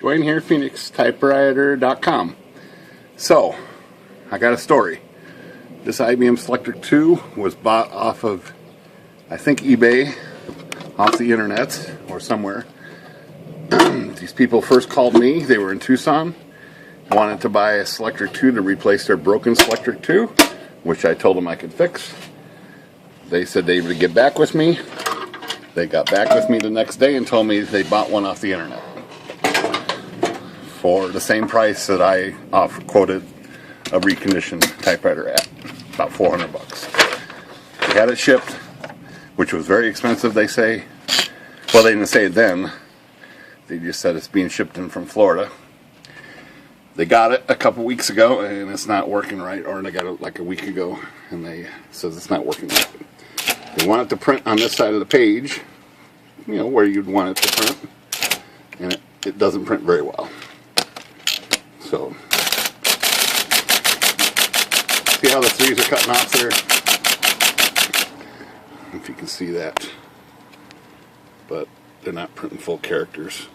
Dwayne here, PhoenixTypewriter.com. So, I got a story. This IBM Selectric 2 was bought off of, I think, eBay, off the internet or somewhere. These people first called me. They were in Tucson, wanted to buy a Selectric 2 to replace their broken Selectric 2, which I told them I could fix. They said they would get back with me. They got back with me the next day and told me they bought one off the internet for the same price that I quoted a reconditioned typewriter at, about $400. They had it shipped, which was very expensive, they say. Well, they didn't say it then. They just said it's being shipped in from Florida. They got it a couple weeks ago and it's not working right, or they got it like a week ago and they says it's not working right. They want it to print on this side of the page, you know, where you'd want it to print, and it doesn't print very well. So, see how the threes are cutting off there? If you can see that. But they're not printing full characters.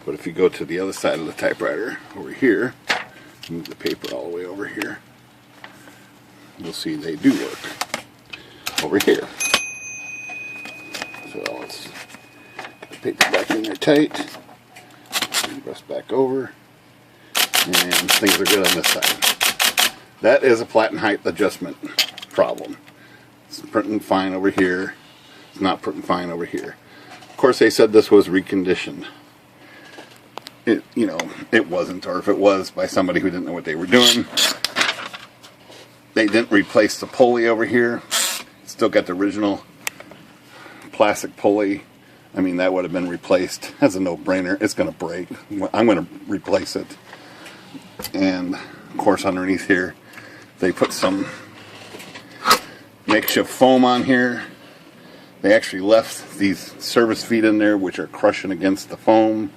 But if you go to the other side of the typewriter, over here, move the paper all the way over here, you'll see they do work. Over here. So let's get the paper back in there tight, press back over, and things are good on this side. That is a flatten height adjustment problem. It's printing fine over here. It's not printing fine over here. Of course, they said this was reconditioned. It wasn't, or if it was by somebody who didn't know what they were doing. They didn't replace the pulley over here. Still got the original plastic pulley. I mean, that would have been replaced. That's a no-brainer. It's going to break. I'm going to replace it. And, of course, underneath here, they put some makeshift foam on here. They actually left these service feet in there, which are crushing against the foam.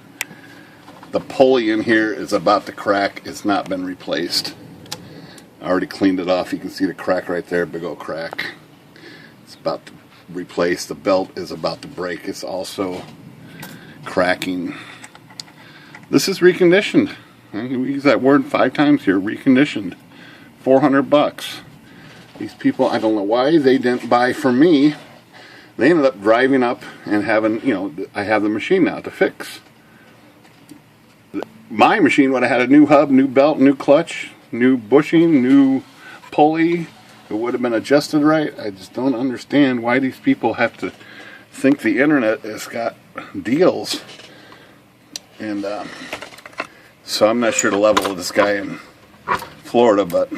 The pulley in here is about to crack. It's not been replaced. I already cleaned it off. You can see the crack right there, big old crack. It's about to replace. The belt is about to break. It's also cracking. This is reconditioned. We use that word 5 times here. Reconditioned. $400. These people, I don't know why they didn't buy from me. They ended up driving up and having, I have the machine now to fix. My machine would have had a new hub, new belt, new clutch, new bushing, new pulley. It would have been adjusted right. I just don't understand why these people have to think the internet has got deals. And so I'm not sure the level of this guy in Florida, but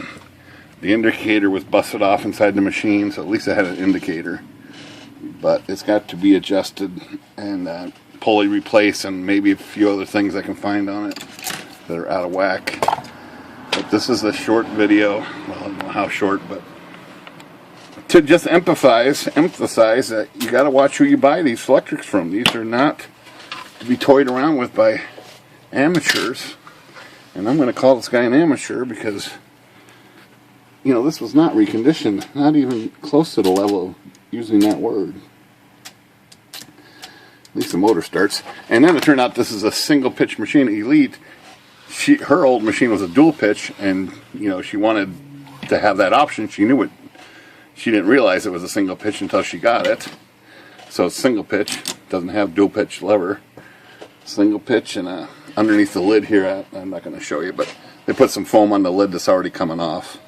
the indicator was busted off inside the machine, so at least I had an indicator. But it's got to be adjusted and pulley replaced, and maybe a few other things I can find on it that are out of whack. But this is a short video. Well, I don't know how short, but to just emphasize that you got to watch who you buy these Selectrics from. These are not to be toyed around with by amateurs. And I'm going to call this guy an amateur because, this was not reconditioned. Not even close to the level of using that word. At least the motor starts. And then it turned out this is a single pitch machine, Elite. Her old machine was a dual pitch, and she wanted to have that option. She knew it. She didn't realize it was a single pitch until she got it. So it's single pitch. Doesn't have dual pitch lever. Single pitch, and underneath the lid here, I'm not going to show you, but they put some foam on the lid that's already coming off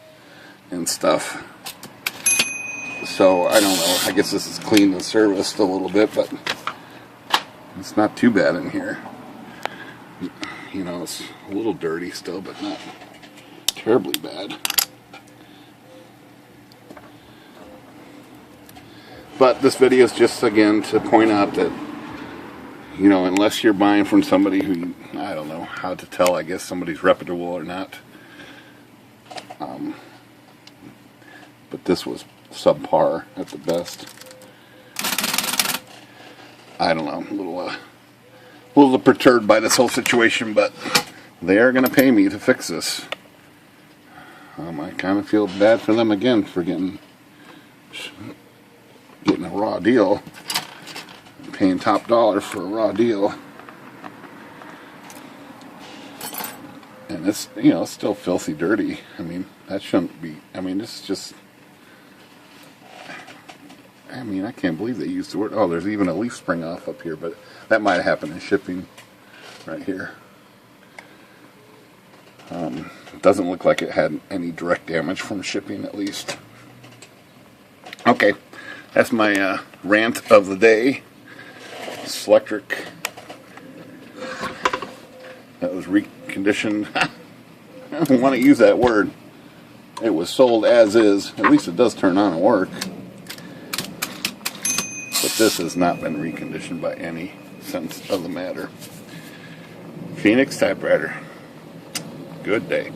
and stuff. So I don't know. I guess this is cleaned and serviced a little bit, but it's not too bad in here. It's a little dirty still, but not terribly bad. But this video is just, again, to point out that, unless you're buying from somebody who, I don't know how to tell, I guess somebody's reputable or not. But this was subpar at the best. I don't know, a little perturbed by this whole situation, but they are going to pay me to fix this. I kind of feel bad for them again for getting a raw deal, paying top dollar for a raw deal. And it's, you know, it's still filthy dirty. I mean, that shouldn't be, I mean, this is just, I mean, I can't believe they used the word, oh, there's even a leaf spring off up here, but that might have happened in shipping right here. It doesn't look like it had any direct damage from shipping, at least. Okay, that's my rant of the day. Selectric. That was reconditioned. I don't want to use that word. It was sold as is. At least it does turn on and work. But this has not been reconditioned by any sense of the matter. Phoenix Typewriter. Good day.